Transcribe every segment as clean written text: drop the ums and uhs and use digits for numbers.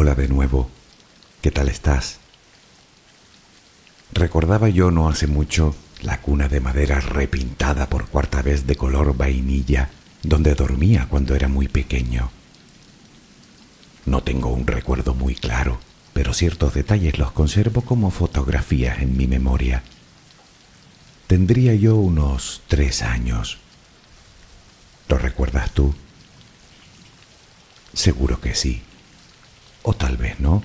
Hola de nuevo. ¿Qué tal estás? Recordaba yo no hace mucho la cuna de madera repintada por cuarta vez de color vainilla donde dormía cuando era muy pequeño. No tengo un recuerdo muy claro, pero ciertos detalles los conservo como fotografías en mi memoria. Tendría yo unos 3 años. ¿Lo recuerdas tú? Seguro que sí. O tal vez no.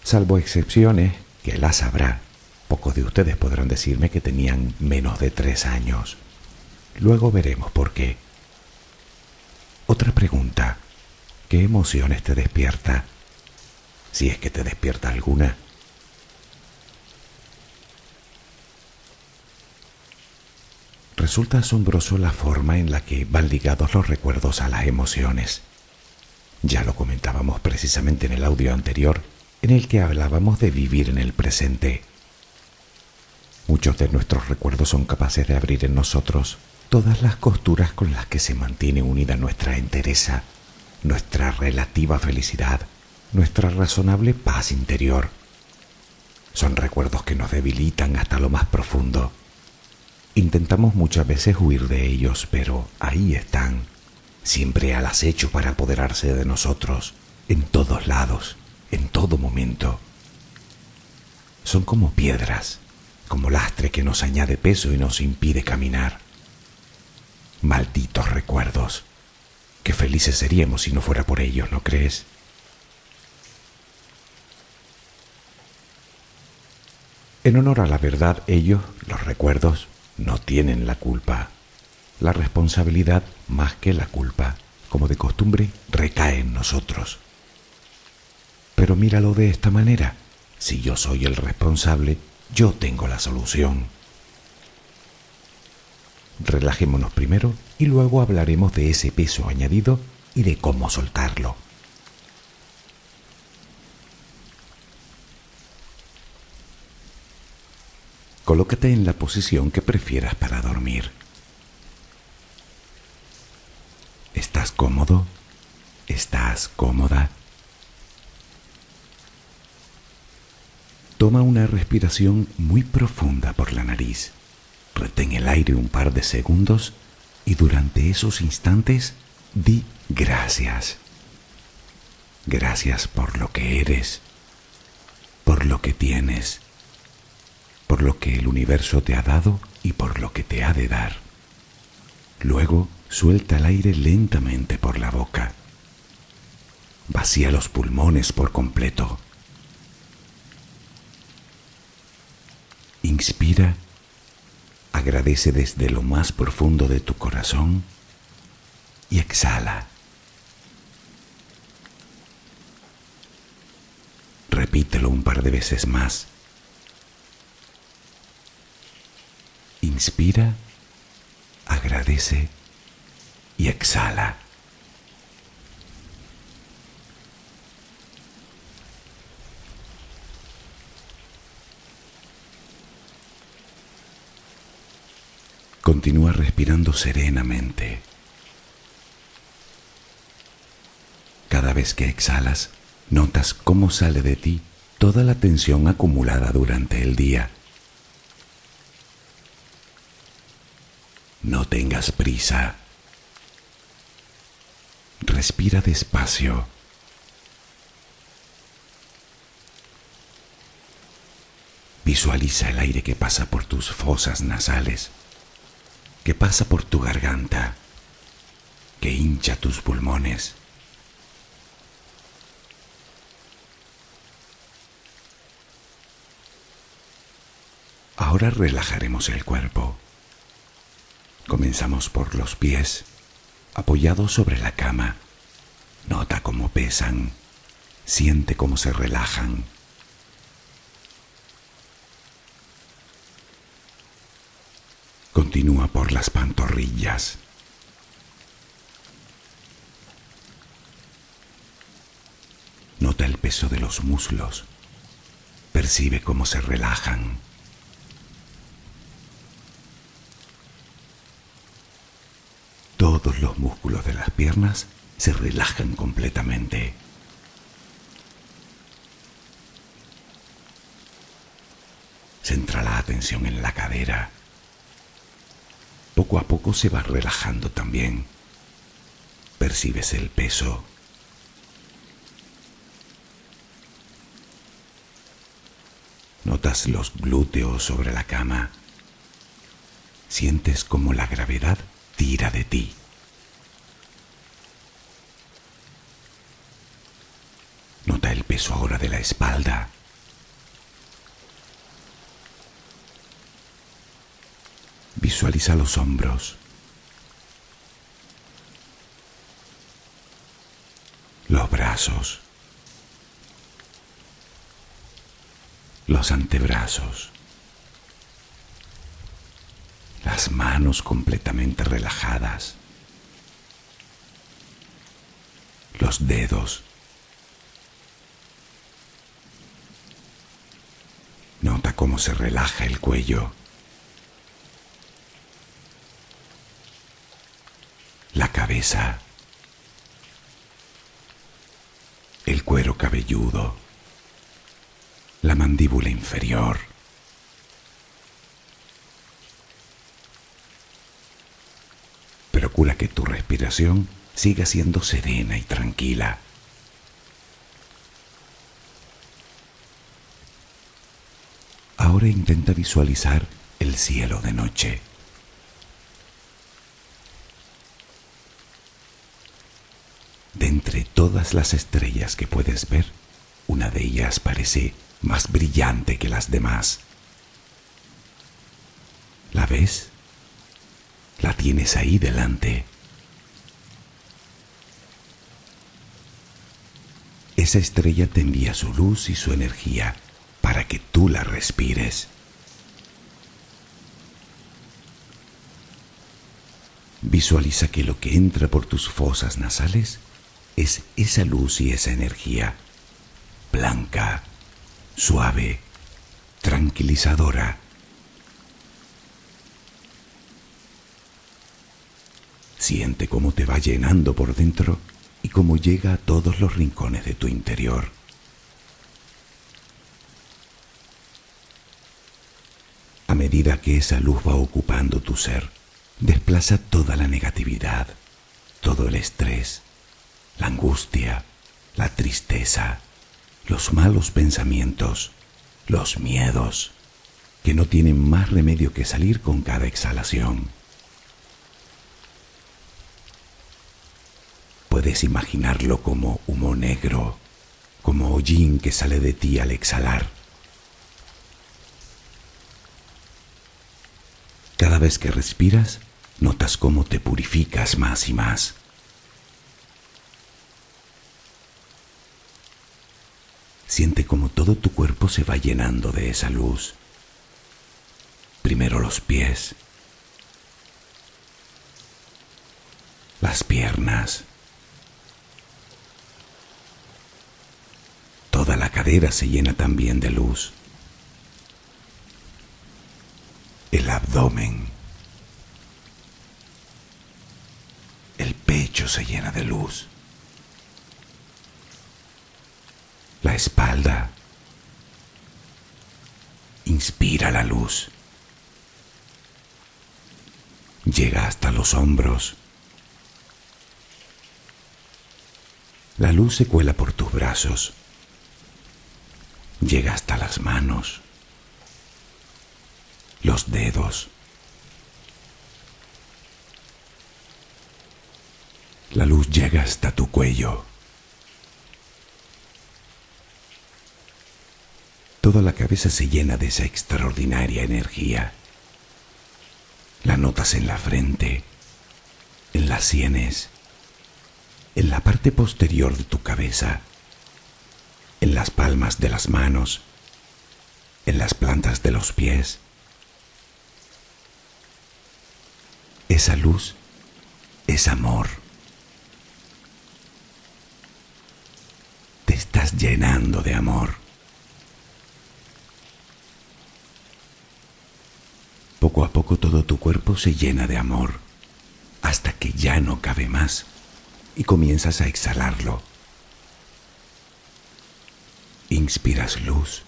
Salvo excepciones, que las habrá, pocos de ustedes podrán decirme que tenían menos de 3 años. Luego veremos por qué. Otra pregunta. ¿Qué emociones te despierta? Si es que te despierta alguna. Resulta asombroso la forma en la que van ligados los recuerdos a las emociones. Ya lo comentábamos precisamente en el audio anterior, en el que hablábamos de vivir en el presente. Muchos de nuestros recuerdos son capaces de abrir en nosotros todas las costuras con las que se mantiene unida nuestra entereza, nuestra relativa felicidad, nuestra razonable paz interior. Son recuerdos que nos debilitan hasta lo más profundo. Intentamos muchas veces huir de ellos, pero ahí están, siempre al acecho para apoderarse de nosotros, en todos lados, en todo momento. Son como piedras, como lastre que nos añade peso y nos impide caminar. Malditos recuerdos. Qué felices seríamos si no fuera por ellos, ¿no crees? En honor a la verdad, ellos, los recuerdos, no tienen la culpa. La responsabilidad, más que la culpa, como de costumbre, recae en nosotros. Pero míralo de esta manera. Si yo soy el responsable, yo tengo la solución. Relajémonos primero y luego hablaremos de ese peso añadido y de cómo soltarlo. Colócate en la posición que prefieras para dormir. ¿Estás cómodo? ¿Estás cómoda? Toma una respiración muy profunda por la nariz. Retén el aire un par de segundos y durante esos instantes di gracias. Gracias por lo que eres, por lo que tienes, por lo que el universo te ha dado y por lo que te ha de dar. Luego suelta el aire lentamente por la boca. Vacía los pulmones por completo. Inspira, agradece desde lo más profundo de tu corazón y exhala. Repítelo un par de veces más. Inspira, agradece y exhala. Continúa respirando serenamente. Cada vez que exhalas, notas cómo sale de ti toda la tensión acumulada durante el día. No tengas prisa. Respira despacio. Visualiza el aire que pasa por tus fosas nasales, que pasa por tu garganta, que hincha tus pulmones. Ahora relajaremos el cuerpo. Comenzamos por los pies, apoyados sobre la cama. Nota cómo pesan, siente cómo se relajan. Continúa por las pantorrillas. Nota el peso de los muslos. Percibe cómo se relajan. Todos los músculos de las piernas se relajan completamente. tensión en la cadera. Poco a poco se va relajando también. Percibes el peso. Notas los glúteos sobre la cama. Sientes como la gravedad tira de ti. Nota el peso ahora de la espalda. Visualiza los hombros, los brazos, los antebrazos, las manos completamente relajadas, los dedos. Nota cómo se relaja el cuello, la cabeza, el cuero cabelludo, la mandíbula inferior. Procura que tu respiración siga siendo serena y tranquila. Ahora intenta visualizar el cielo de noche. De entre todas las estrellas que puedes ver, una de ellas parece más brillante que las demás. ¿La ves? La tienes ahí delante. Esa estrella te envía su luz y su energía para que tú la respires. Visualiza que lo que entra por tus fosas nasales es esa luz y esa energía, blanca, suave, tranquilizadora. Siente cómo te va llenando por dentro y cómo llega a todos los rincones de tu interior. A medida que esa luz va ocupando tu ser, desplaza toda la negatividad, todo el estrés, la angustia, la tristeza, los malos pensamientos, los miedos, que no tienen más remedio que salir con cada exhalación. Puedes imaginarlo como humo negro, como hollín que sale de ti al exhalar. Cada vez que respiras, notas cómo te purificas más y más. Siente cómo todo tu cuerpo se va llenando de esa luz. Primero los pies, las piernas, toda la cadera se llena también de luz. El abdomen, el pecho se llena de luz. La espalda, inspira la luz. Llega hasta los hombros. La luz se cuela por tus brazos. Llega hasta las manos, los dedos. La luz llega hasta tu cuello. Toda la cabeza se llena de esa extraordinaria energía. La notas en la frente, en las sienes, en la parte posterior de tu cabeza, en las palmas de las manos, en las plantas de los pies. Esa luz es amor. Te estás llenando de amor. Poco a poco todo tu cuerpo se llena de amor, hasta que ya no cabe más y comienzas a exhalarlo. Inspiras luz,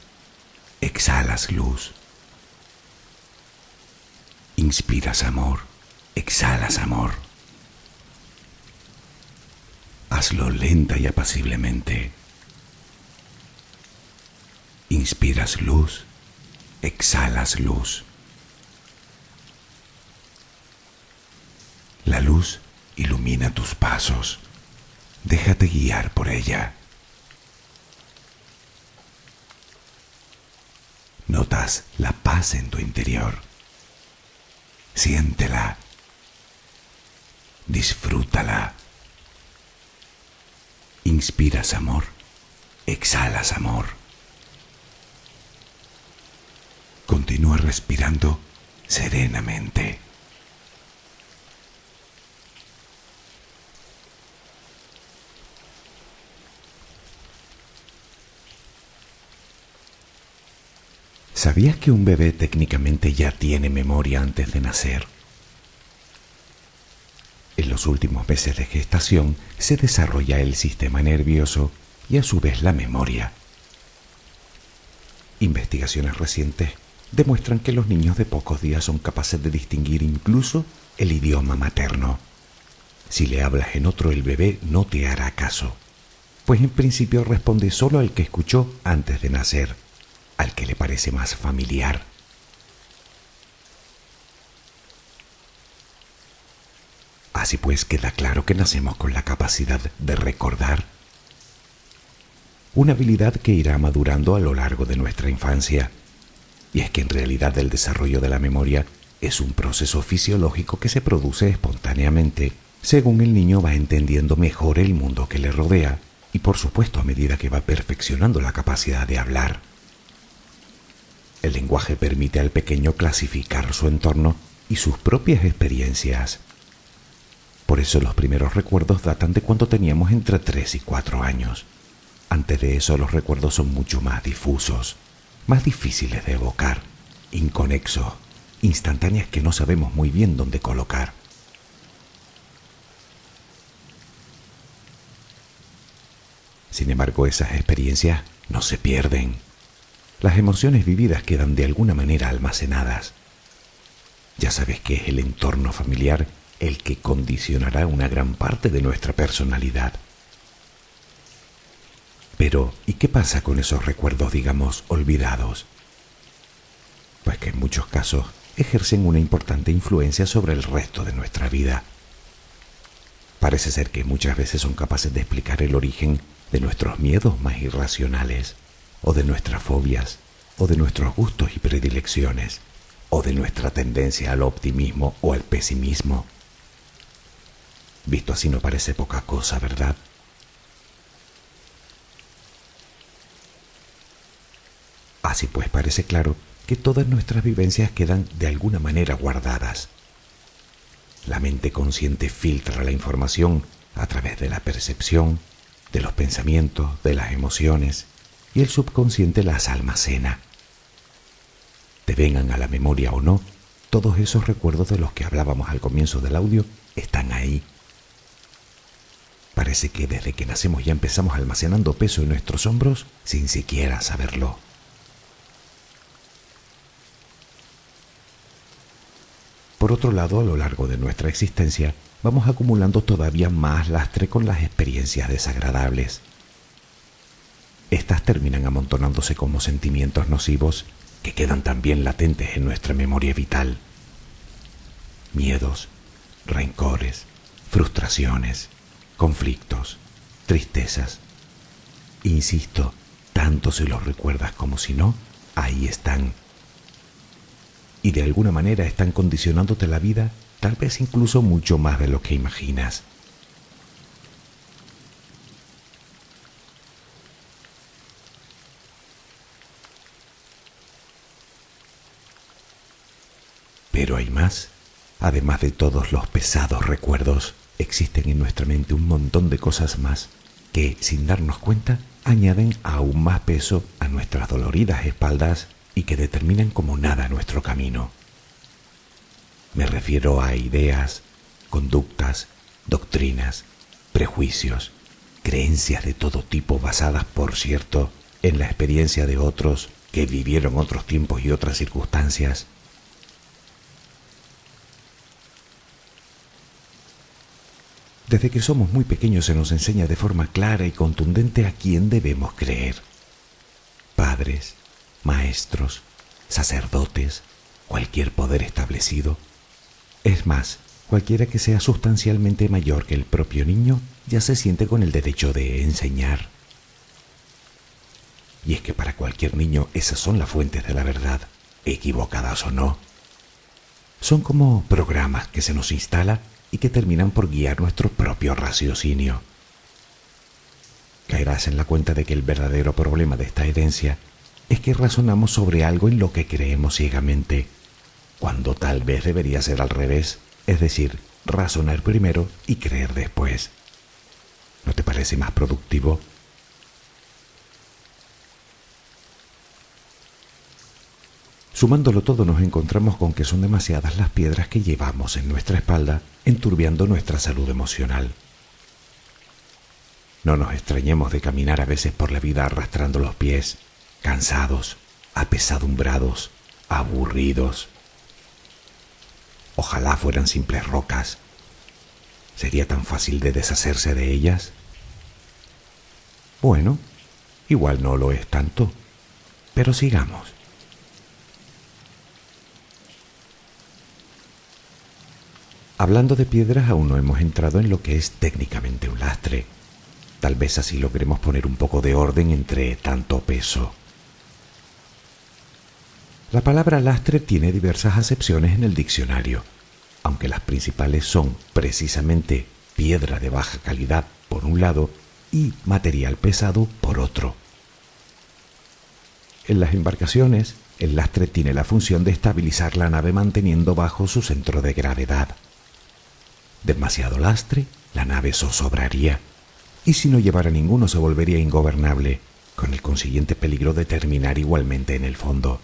exhalas luz. Inspiras amor, exhalas amor. Hazlo lenta y apaciblemente. Inspiras luz, exhalas luz. La luz ilumina tus pasos. Déjate guiar por ella. Notas la paz en tu interior. Siéntela. Disfrútala. Inspiras amor, exhalas amor. Continúa respirando serenamente. ¿Sabías que un bebé técnicamente ya tiene memoria antes de nacer? En los últimos meses de gestación se desarrolla el sistema nervioso y a su vez la memoria. Investigaciones recientes demuestran que los niños de pocos días son capaces de distinguir incluso el idioma materno. Si le hablas en otro, el bebé no te hará caso, pues en principio responde solo al que escuchó antes de nacer, al que le parece más familiar. Así pues, queda claro que nacemos con la capacidad de recordar, una habilidad que irá madurando a lo largo de nuestra infancia. Y es que en realidad el desarrollo de la memoria es un proceso fisiológico que se produce espontáneamente según el niño va entendiendo mejor el mundo que le rodea y, por supuesto, a medida que va perfeccionando la capacidad de hablar. El lenguaje permite al pequeño clasificar su entorno y sus propias experiencias. Por eso los primeros recuerdos datan de cuando teníamos entre 3 y 4 años. Antes de eso los recuerdos son mucho más difusos, más difíciles de evocar, inconexos, instantáneas que no sabemos muy bien dónde colocar. Sin embargo, esas experiencias no se pierden. Las emociones vividas quedan de alguna manera almacenadas. Ya sabes que es el entorno familiar el que condicionará una gran parte de nuestra personalidad. Pero, ¿y qué pasa con esos recuerdos, digamos, olvidados? Pues que en muchos casos ejercen una importante influencia sobre el resto de nuestra vida. Parece ser que muchas veces son capaces de explicar el origen de nuestros miedos más irracionales, o de nuestras fobias, o de nuestros gustos y predilecciones, o de nuestra tendencia al optimismo o al pesimismo. Visto así no parece poca cosa, ¿verdad? Así pues, parece claro que todas nuestras vivencias quedan de alguna manera guardadas. La mente consciente filtra la información a través de la percepción, de los pensamientos, de las emociones, y el subconsciente las almacena. Te vengan a la memoria o no, todos esos recuerdos de los que hablábamos al comienzo del audio están ahí. Parece que desde que nacemos ya empezamos almacenando peso en nuestros hombros sin siquiera saberlo. Por otro lado, a lo largo de nuestra existencia, vamos acumulando todavía más lastre con las experiencias desagradables. Estas terminan amontonándose como sentimientos nocivos que quedan también latentes en nuestra memoria vital. Miedos, rencores, frustraciones, conflictos, tristezas. Insisto, tanto si los recuerdas como si no, ahí están. Y de alguna manera están condicionándote la vida, tal vez incluso mucho más de lo que imaginas. Pero hay más. Además de todos los pesados recuerdos, existen en nuestra mente un montón de cosas más que, sin darnos cuenta, añaden aún más peso a nuestras doloridas espaldas y que determinan como nada nuestro camino. Me refiero a ideas, conductas, doctrinas, prejuicios, creencias de todo tipo basadas, por cierto, en la experiencia de otros que vivieron otros tiempos y otras circunstancias. Desde que somos muy pequeños se nos enseña de forma clara y contundente a quién debemos creer. Padres, maestros, sacerdotes, cualquier poder establecido. Es más, cualquiera que sea sustancialmente mayor que el propio niño ya se siente con el derecho de enseñar. Y es que para cualquier niño esas son las fuentes de la verdad, equivocadas o no. Son como programas que se nos instala y que terminan por guiar nuestro propio raciocinio. Caerás en la cuenta de que el verdadero problema de esta herencia es que razonamos sobre algo en lo que creemos ciegamente, cuando tal vez debería ser al revés, es decir, razonar primero y creer después. ¿No te parece más productivo? Sumándolo todo nos encontramos con que son demasiadas las piedras que llevamos en nuestra espalda, enturbiando nuestra salud emocional. No nos extrañemos de caminar a veces por la vida arrastrando los pies, cansados, apesadumbrados, aburridos. Ojalá fueran simples rocas. ¿Sería tan fácil de deshacerse de ellas? Bueno, igual no lo es tanto, pero sigamos. Hablando de piedras, aún no hemos entrado en lo que es técnicamente un lastre. Tal vez así logremos poner un poco de orden entre tanto peso. La palabra lastre tiene diversas acepciones en el diccionario, aunque las principales son precisamente piedra de baja calidad por un lado y material pesado por otro. En las embarcaciones, el lastre tiene la función de estabilizar la nave manteniendo bajo su centro de gravedad. Demasiado lastre, la nave zozobraría, y si no llevara ninguno se volvería ingobernable, con el consiguiente peligro de terminar igualmente en el fondo.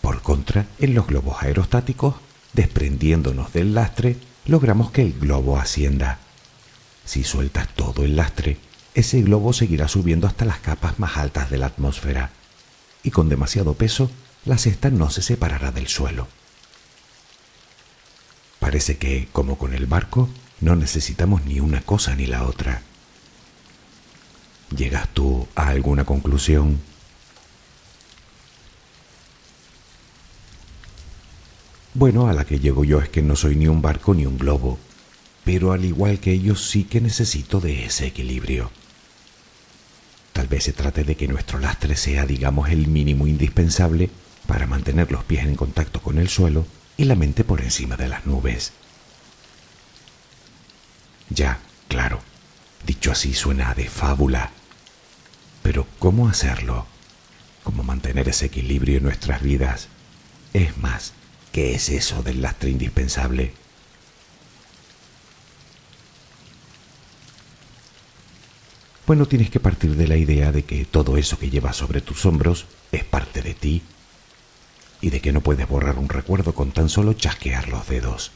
Por contra, en los globos aerostáticos, desprendiéndonos del lastre, logramos que el globo ascienda. Si sueltas todo el lastre, ese globo seguirá subiendo hasta las capas más altas de la atmósfera, y con demasiado peso, la cesta no se separará del suelo. Parece que, como con el barco, no necesitamos ni una cosa ni la otra. ¿Llegas tú a alguna conclusión? Bueno, a la que llego yo es que no soy ni un barco ni un globo, pero al igual que ellos sí que necesito de ese equilibrio. Tal vez se trate de que nuestro lastre sea, digamos, el mínimo indispensable para mantener los pies en contacto con el suelo y la mente por encima de las nubes. Ya, claro, dicho así suena de fábula. Pero ¿cómo hacerlo? ¿Cómo mantener ese equilibrio en nuestras vidas? Es más, ¿qué es eso del lastre indispensable? Bueno, tienes que partir de la idea de que todo eso que llevas sobre tus hombros es parte de ti y de que no puedes borrar un recuerdo con tan solo chasquear los dedos.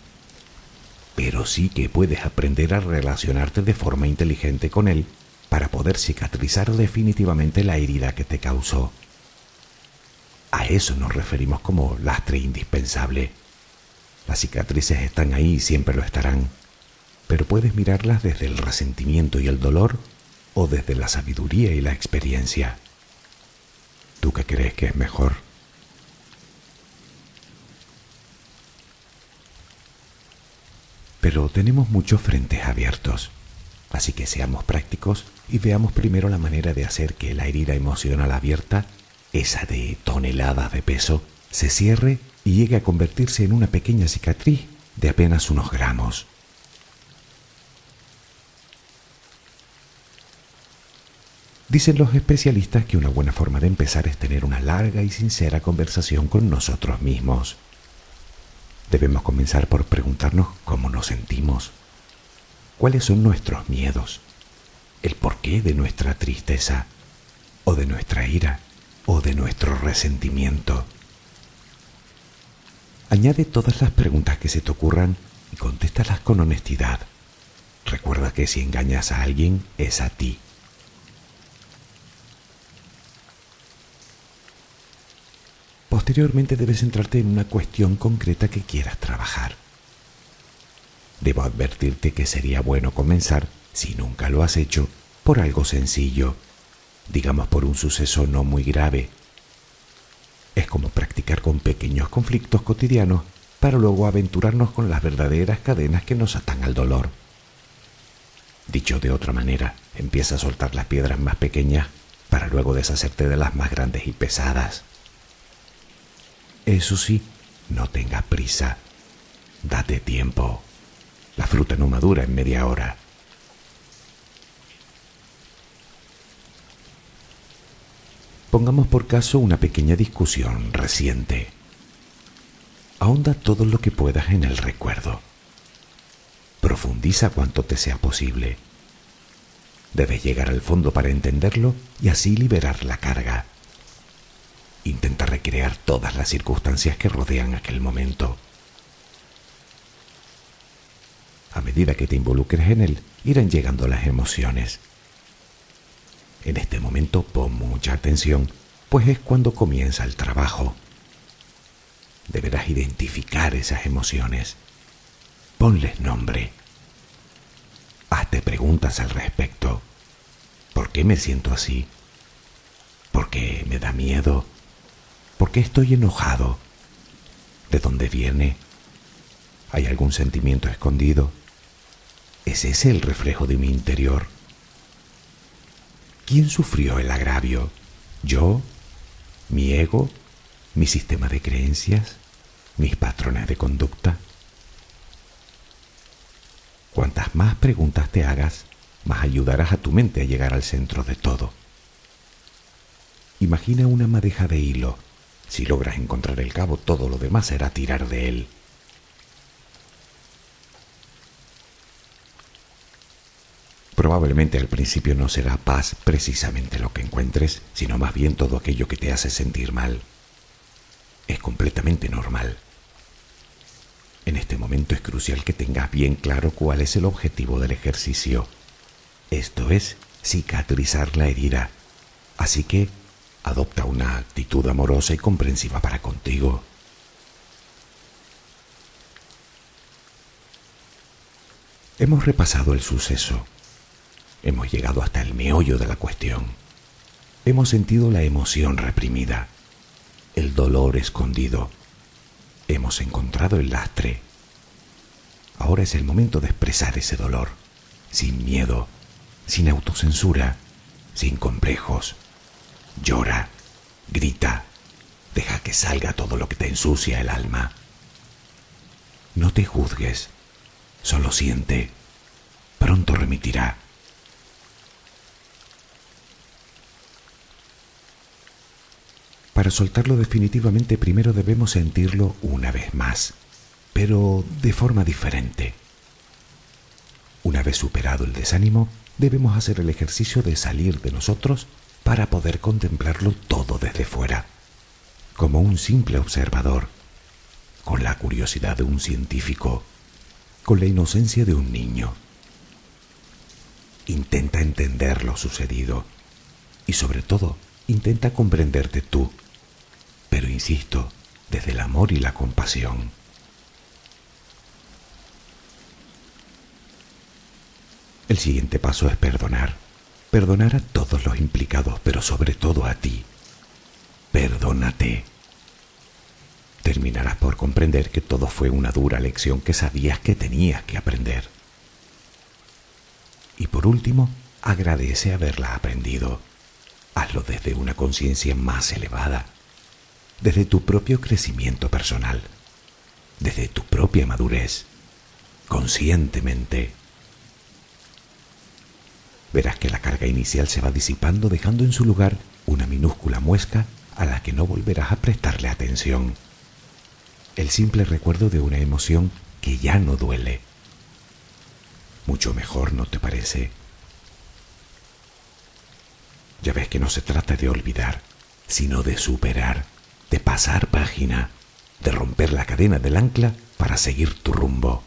Pero sí que puedes aprender a relacionarte de forma inteligente con él para poder cicatrizar definitivamente la herida que te causó. A eso nos referimos como lastre indispensable. Las cicatrices están ahí y siempre lo estarán, pero puedes mirarlas desde el resentimiento y el dolor o desde la sabiduría y la experiencia. ¿Tú qué crees que es mejor? Pero tenemos muchos frentes abiertos, así que seamos prácticos y veamos primero la manera de hacer que la herida emocional abierta, esa de toneladas de peso, se cierre y llegue a convertirse en una pequeña cicatriz de apenas unos gramos. Dicen los especialistas que una buena forma de empezar es tener una larga y sincera conversación con nosotros mismos. Debemos comenzar por preguntarnos cómo nos sentimos, cuáles son nuestros miedos, el porqué de nuestra tristeza, o de nuestra ira, o de nuestro resentimiento. Añade todas las preguntas que se te ocurran y contéstalas con honestidad. Recuerda que si engañas a alguien, es a ti. Posteriormente debes centrarte en una cuestión concreta que quieras trabajar. Debo advertirte que sería bueno comenzar, si nunca lo has hecho, por algo sencillo, digamos por un suceso no muy grave. Es como practicar con pequeños conflictos cotidianos para luego aventurarnos con las verdaderas cadenas que nos atan al dolor. Dicho de otra manera, empieza a soltar las piedras más pequeñas para luego deshacerte de las más grandes y pesadas. Eso sí, no tengas prisa. Date tiempo. La fruta no madura en media hora. Pongamos por caso una pequeña discusión reciente. Ahonda todo lo que puedas en el recuerdo. Profundiza cuanto te sea posible. Debes llegar al fondo para entenderlo y así liberar la carga. Intenta recrear todas las circunstancias que rodean aquel momento. A medida que te involucres en él, irán llegando las emociones. En este momento pon mucha atención, pues es cuando comienza el trabajo. Deberás identificar esas emociones. Ponles nombre. Hazte preguntas al respecto. ¿Por qué me siento así? ¿Por qué me da miedo? ¿Por qué estoy enojado? ¿De dónde viene? ¿Hay algún sentimiento escondido? ¿Es ese el reflejo de mi interior? ¿Quién sufrió el agravio? ¿Yo? ¿Mi ego? ¿Mi sistema de creencias? ¿Mis patrones de conducta? Cuantas más preguntas te hagas, más ayudarás a tu mente a llegar al centro de todo. Imagina una madeja de hilo. Si logras encontrar el cabo, todo lo demás será tirar de él. Probablemente al principio no será paz precisamente lo que encuentres, sino más bien todo aquello que te hace sentir mal. Es completamente normal. En este momento es crucial que tengas bien claro cuál es el objetivo del ejercicio. Esto es cicatrizar la herida. Así que adopta una actitud amorosa y comprensiva para contigo. Hemos repasado el suceso. Hemos llegado hasta el meollo de la cuestión. Hemos sentido la emoción reprimida, el dolor escondido. Hemos encontrado el lastre. Ahora es el momento de expresar ese dolor, sin miedo, sin autocensura, sin complejos. Llora, grita, deja que salga todo lo que te ensucia el alma. No te juzgues, solo siente. Pronto remitirá. Para soltarlo definitivamente primero debemos sentirlo una vez más, pero de forma diferente. Una vez superado el desánimo, debemos hacer el ejercicio de salir de nosotros para poder contemplarlo todo desde fuera, como un simple observador, con la curiosidad de un científico, con la inocencia de un niño. Intenta entender lo sucedido y sobre todo intenta comprenderte tú, pero insisto, desde el amor y la compasión. El siguiente paso es perdonar. Perdonar a todos los implicados, pero sobre todo a ti. Perdónate. Terminarás por comprender que todo fue una dura lección que sabías que tenías que aprender. Y por último, agradece haberla aprendido. Hazlo desde una conciencia más elevada, desde tu propio crecimiento personal, desde tu propia madurez, conscientemente. Verás que la carga inicial se va disipando, dejando en su lugar una minúscula muesca a la que no volverás a prestarle atención. El simple recuerdo de una emoción que ya no duele. Mucho mejor, ¿no te parece? Ya ves que no se trata de olvidar, sino de superar, de pasar página, de romper la cadena del ancla para seguir tu rumbo.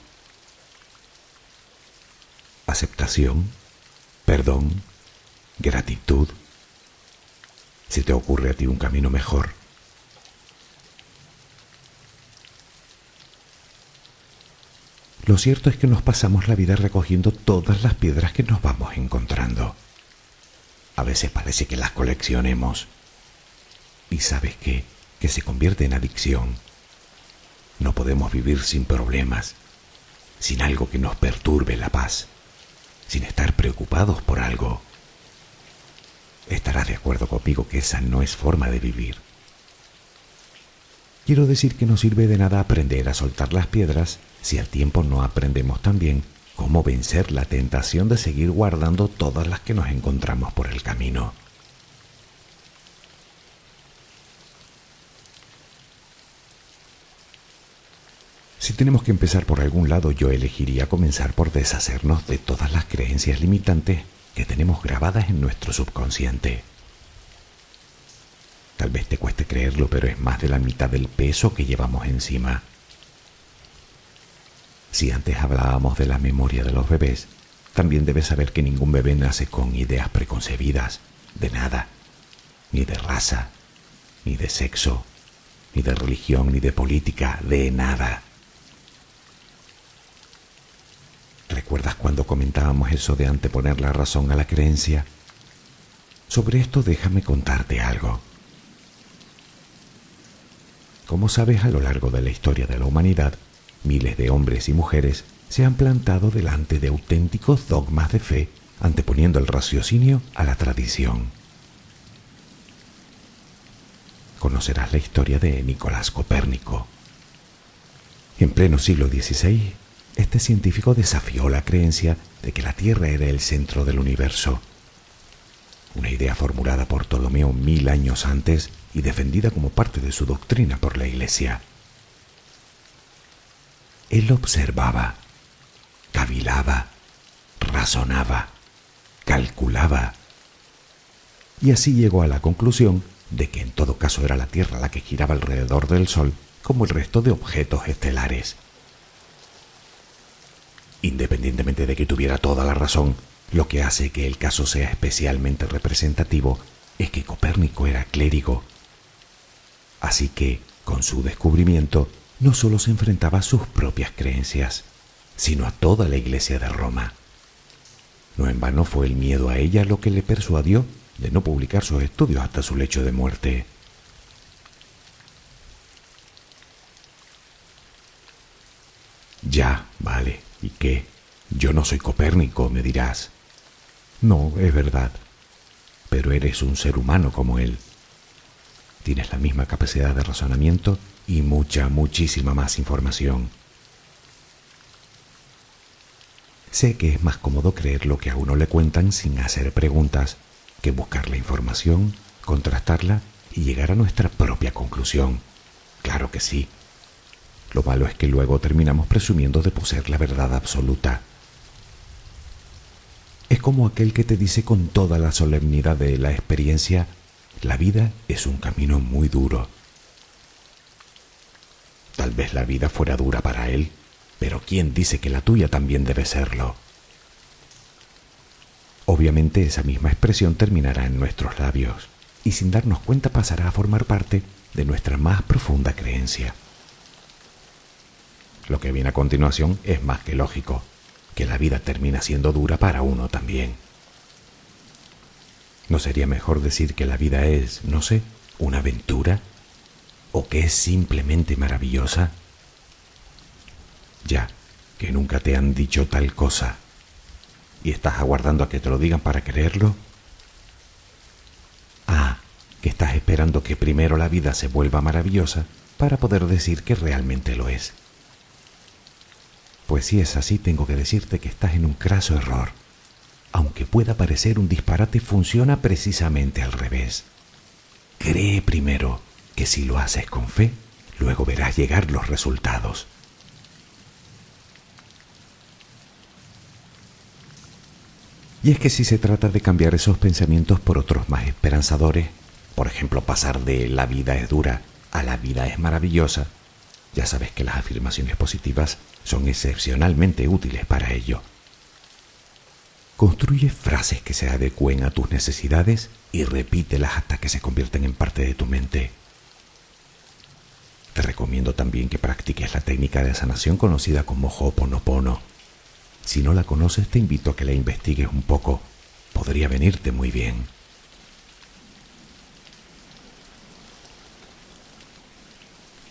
Aceptación, perdón, gratitud. ¿Se te ocurre a ti un camino mejor? Lo cierto es que nos pasamos la vida recogiendo todas las piedras que nos vamos encontrando. A veces parece que las coleccionemos. ¿Y sabes qué? Que se convierte en adicción. No podemos vivir sin problemas, sin algo que nos perturbe la paz, sin estar preocupados por algo. Estarás de acuerdo conmigo que esa no es forma de vivir. Quiero decir que no sirve de nada aprender a soltar las piedras si al tiempo no aprendemos también cómo vencer la tentación de seguir guardando todas las que nos encontramos por el camino. Si tenemos que empezar por algún lado, yo elegiría comenzar por deshacernos de todas las creencias limitantes que tenemos grabadas en nuestro subconsciente. Tal vez te cueste creerlo, pero es más de la mitad del peso que llevamos encima. Si antes hablábamos de la memoria de los bebés, también debes saber que ningún bebé nace con ideas preconcebidas de nada, ni de raza, ni de sexo, ni de religión, ni de política, de nada. ¿Recuerdas cuando comentábamos eso de anteponer la razón a la creencia? Sobre esto déjame contarte algo. Como sabes, a lo largo de la historia de la humanidad, miles de hombres y mujeres se han plantado delante de auténticos dogmas de fe, anteponiendo el raciocinio a la tradición. Conocerás la historia de Nicolás Copérnico. En pleno siglo XVI, este científico desafió la creencia de que la Tierra era el centro del universo, una idea formulada por Ptolomeo 1000 años antes y defendida como parte de su doctrina por la Iglesia. Él observaba, cavilaba, razonaba, calculaba, y así llegó a la conclusión de que en todo caso era la Tierra la que giraba alrededor del Sol como el resto de objetos estelares. Independientemente de que tuviera toda la razón, lo que hace que el caso sea especialmente representativo es que Copérnico era clérigo. Así que, con su descubrimiento, no solo se enfrentaba a sus propias creencias, sino a toda la Iglesia de Roma. No en vano fue el miedo a ella lo que le persuadió de no publicar sus estudios hasta su lecho de muerte. Ya, vale, ¿y qué? Yo no soy Copérnico, me dirás. No, es verdad, pero eres un ser humano como él. Tienes la misma capacidad de razonamiento y muchísima más información. Sé que es más cómodo creer lo que a uno le cuentan sin hacer preguntas que buscar la información, contrastarla y llegar a nuestra propia conclusión. Claro que sí. Lo malo es que luego terminamos presumiendo de poseer la verdad absoluta. Es como aquel que te dice con toda la solemnidad de la experiencia: la vida es un camino muy duro. Tal vez la vida fuera dura para él, pero ¿quién dice que la tuya también debe serlo? Obviamente esa misma expresión terminará en nuestros labios y sin darnos cuenta pasará a formar parte de nuestra más profunda creencia. Lo que viene a continuación es más que lógico, que la vida termina siendo dura para uno también. ¿No sería mejor decir que la vida es, no sé, una aventura? ¿O que es simplemente maravillosa? Ya, que nunca te han dicho tal cosa. ¿Y estás aguardando a que te lo digan para creerlo? Ah, que estás esperando que primero la vida se vuelva maravillosa para poder decir que realmente lo es. Pues si es así, tengo que decirte que estás en un craso error. Aunque pueda parecer un disparate, funciona precisamente al revés. Cree primero, que si lo haces con fe, luego verás llegar los resultados. Y es que si se trata de cambiar esos pensamientos por otros más esperanzadores, por ejemplo, pasar de la vida es dura a la vida es maravillosa, ya sabes que las afirmaciones positivas son excepcionalmente útiles para ello. Construye frases que se adecúen a tus necesidades y repítelas hasta que se conviertan en parte de tu mente. Te recomiendo también que practiques la técnica de sanación conocida como Ho'oponopono. Si no la conoces, te invito a que la investigues un poco. Podría venirte muy bien.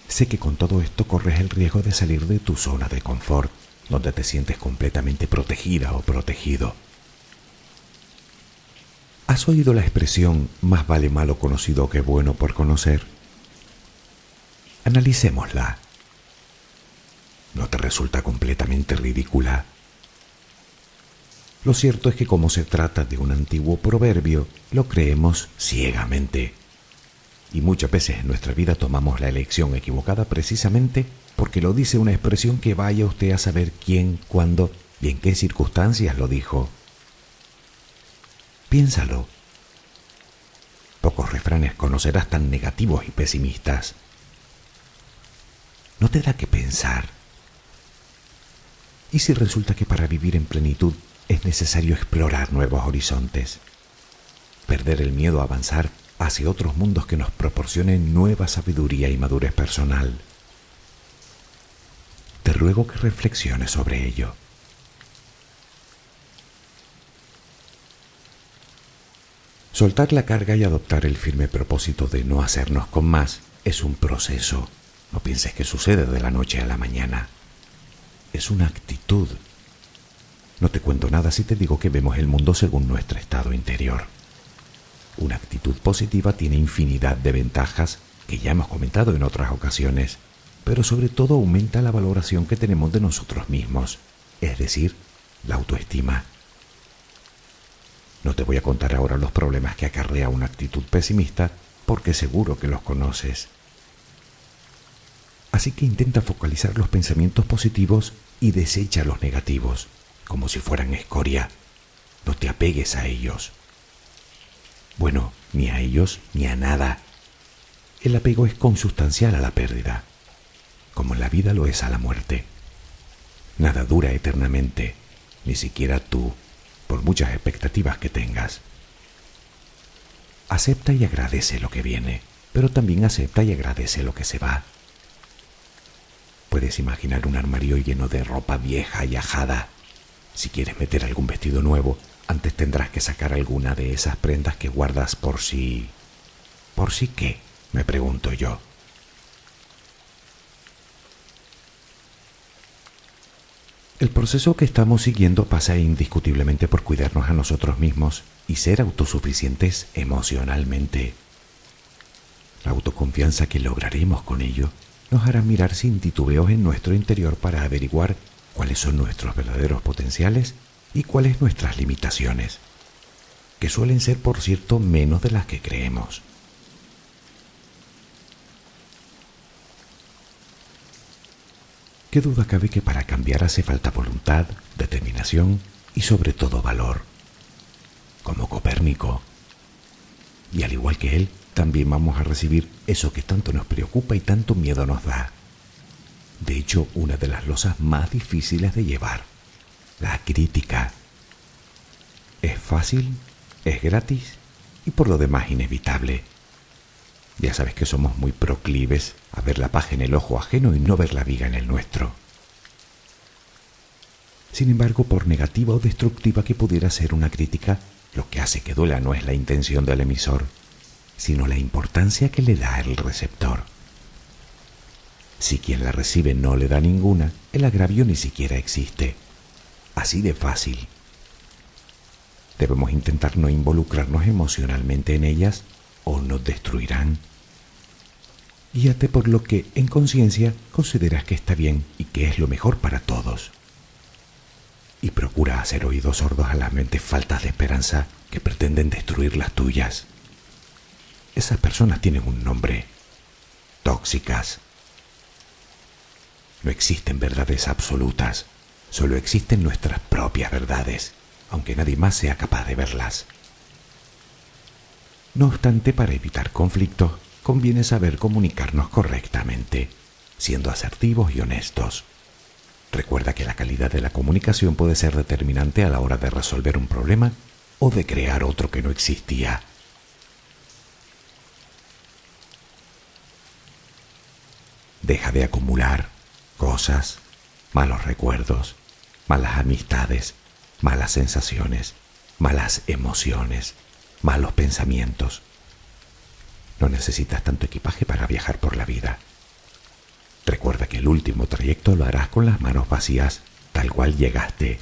Sé que con todo esto corres el riesgo de salir de tu zona de confort, donde te sientes completamente protegida o protegido. ¿Has oído la expresión más vale malo conocido que bueno por conocer? Analicémosla. ¿No te resulta completamente ridícula? Lo cierto es que como se trata de un antiguo proverbio, lo creemos ciegamente. Y muchas veces en nuestra vida tomamos la elección equivocada precisamente porque lo dice una expresión que vaya usted a saber quién, cuándo y en qué circunstancias lo dijo. Piénsalo. Pocos refranes conocerás tan negativos y pesimistas. ¿No te da que pensar? ¿Y si resulta que para vivir en plenitud es necesario explorar nuevos horizontes? Perder el miedo a avanzar hacia otros mundos que nos proporcionen nueva sabiduría y madurez personal. Te ruego que reflexiones sobre ello. Soltar la carga y adoptar el firme propósito de no hacernos con más es un proceso. No pienses que sucede de la noche a la mañana. Es una actitud. No te cuento nada si te digo que vemos el mundo según nuestro estado interior. Una actitud positiva tiene infinidad de ventajas que ya hemos comentado en otras ocasiones, pero sobre todo aumenta la valoración que tenemos de nosotros mismos, es decir, la autoestima. No te voy a contar ahora los problemas que acarrea una actitud pesimista, porque seguro que los conoces. Así que intenta focalizar los pensamientos positivos y desecha los negativos, como si fueran escoria. No te apegues a ellos. Bueno, ni a ellos ni a nada. El apego es consustancial a la pérdida, como la vida lo es a la muerte. Nada dura eternamente, ni siquiera tú, por muchas expectativas que tengas. Acepta y agradece lo que viene, pero también acepta y agradece lo que se va. Puedes imaginar un armario lleno de ropa vieja y ajada. Si quieres meter algún vestido nuevo, antes tendrás que sacar alguna de esas prendas que guardas por si... ¿Por si qué?, me pregunto yo. El proceso que estamos siguiendo pasa indiscutiblemente por cuidarnos a nosotros mismos y ser autosuficientes emocionalmente. La autoconfianza que lograremos con ello nos hará mirar sin titubeos en nuestro interior para averiguar cuáles son nuestros verdaderos potenciales y cuáles nuestras limitaciones, que suelen ser, por cierto, menos de las que creemos. Qué duda cabe que para cambiar hace falta voluntad, determinación y sobre todo valor, como Copérnico. Y al igual que él, también vamos a recibir eso que tanto nos preocupa y tanto miedo nos da. De hecho, una de las losas más difíciles de llevar, la crítica. Es fácil, es gratis y por lo demás inevitable. Ya sabes que somos muy proclives a ver la paja en el ojo ajeno y no ver la viga en el nuestro. Sin embargo, por negativa o destructiva que pudiera ser una crítica, lo que hace que duela no es la intención del emisor, sino la importancia que le da el receptor. Si quien la recibe no le da ninguna, el agravio ni siquiera existe. Así de fácil. Debemos intentar no involucrarnos emocionalmente en ellas o nos destruirán. Guíate por lo que, en conciencia, consideras que está bien y que es lo mejor para todos. Y procura hacer oídos sordos a las mentes faltas de esperanza que pretenden destruir las tuyas. Esas personas tienen un nombre: tóxicas. No existen verdades absolutas, solo existen nuestras propias verdades, aunque nadie más sea capaz de verlas. No obstante, para evitar conflictos, conviene saber comunicarnos correctamente, siendo asertivos y honestos. Recuerda que la calidad de la comunicación puede ser determinante a la hora de resolver un problema o de crear otro que no existía. Deja de acumular cosas, malos recuerdos, malas amistades, malas sensaciones, malas emociones, malos pensamientos. No necesitas tanto equipaje para viajar por la vida. Recuerda que el último trayecto lo harás con las manos vacías, tal cual llegaste.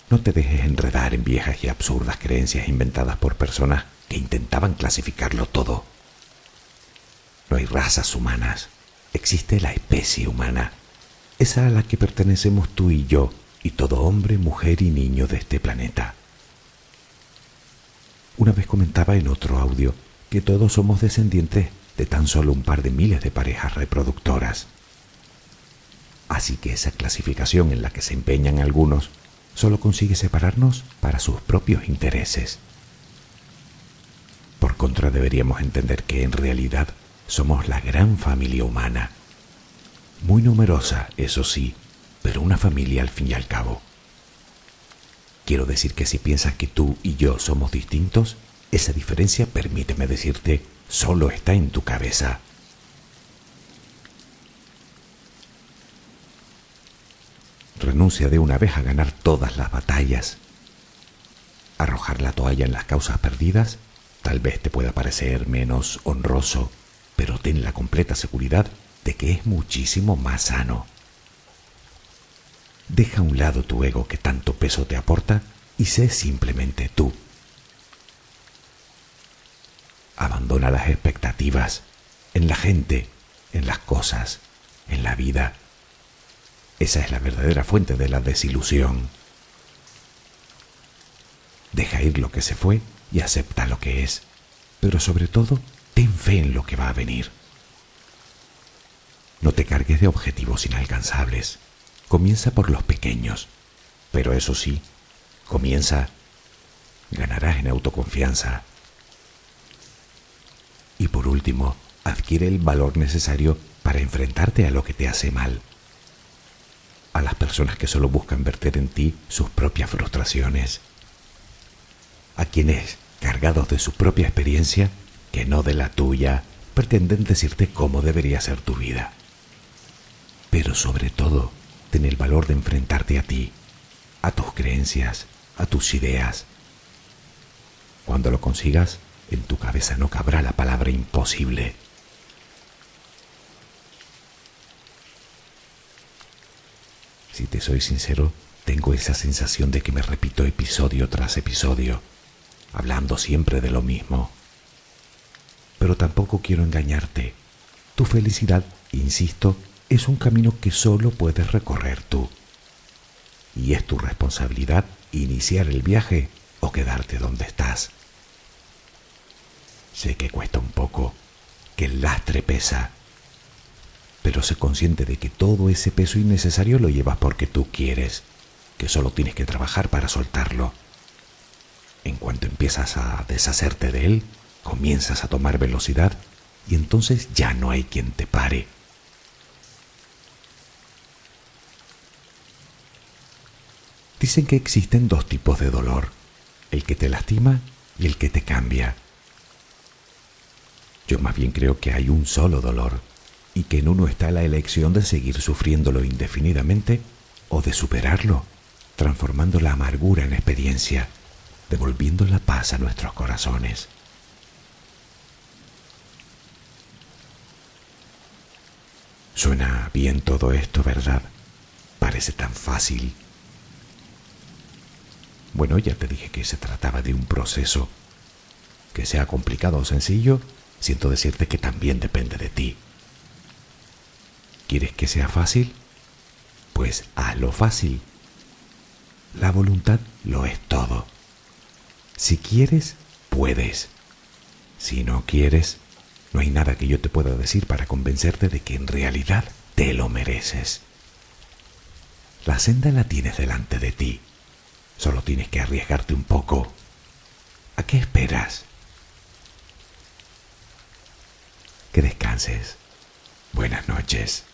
No te dejes enredar en viejas y absurdas creencias inventadas por personas que intentaban clasificarlo todo. No hay razas humanas, existe la especie humana, esa a la que pertenecemos tú y yo, y todo hombre, mujer y niño de este planeta. Una vez comentaba en otro audio que todos somos descendientes de tan solo un par de miles de parejas reproductoras. Así que esa clasificación en la que se empeñan algunos solo consigue separarnos para sus propios intereses. Por contra, deberíamos entender que en realidad somos la gran familia humana. Muy numerosa, eso sí, pero una familia al fin y al cabo. Quiero decir que si piensas que tú y yo somos distintos, esa diferencia, permíteme decirte, solo está en tu cabeza. Renuncia de una vez a ganar todas las batallas. Arrojar la toalla en las causas perdidas tal vez te pueda parecer menos honroso, pero ten la completa seguridad de que es muchísimo más sano. Deja a un lado tu ego que tanto peso te aporta y sé simplemente tú. Abandona las expectativas en la gente, en las cosas, en la vida. Esa es la verdadera fuente de la desilusión. Deja ir lo que se fue y acepta lo que es, pero sobre todo, ten fe en lo que va a venir. No te cargues de objetivos inalcanzables. Comienza por los pequeños, pero eso sí, comienza. Ganarás en autoconfianza. Y por último, adquiere el valor necesario para enfrentarte a lo que te hace mal. A las personas que solo buscan verter en ti sus propias frustraciones. A quienes, cargados de su propia experiencia, que no de la tuya, pretenden decirte cómo debería ser tu vida. Pero sobre todo, ten el valor de enfrentarte a ti, a tus creencias, a tus ideas. Cuando lo consigas, en tu cabeza no cabrá la palabra imposible. Si te soy sincero, tengo esa sensación de que me repito episodio tras episodio, hablando siempre de lo mismo. Pero tampoco quiero engañarte. Tu felicidad, insisto, es un camino que solo puedes recorrer tú. Y es tu responsabilidad iniciar el viaje o quedarte donde estás. Sé que cuesta un poco, que el lastre pesa, pero sé consciente de que todo ese peso innecesario lo llevas porque tú quieres, que solo tienes que trabajar para soltarlo. En cuanto empiezas a deshacerte de él, comienzas a tomar velocidad y entonces ya no hay quien te pare. Dicen que existen dos tipos de dolor, el que te lastima y el que te cambia. Yo más bien creo que hay un solo dolor y que en uno está la elección de seguir sufriéndolo indefinidamente o de superarlo, transformando la amargura en experiencia, devolviendo la paz a nuestros corazones. Suena bien todo esto, ¿verdad? Parece tan fácil. Bueno, ya te dije que se trataba de un proceso. Que sea complicado o sencillo, siento decirte que también depende de ti. ¿Quieres que sea fácil? Pues hazlo fácil. La voluntad lo es todo. Si quieres, puedes. Si no quieres, no hay nada que yo te pueda decir para convencerte de que en realidad te lo mereces. La senda la tienes delante de ti. Solo tienes que arriesgarte un poco. ¿A qué esperas? Que descanses. Buenas noches.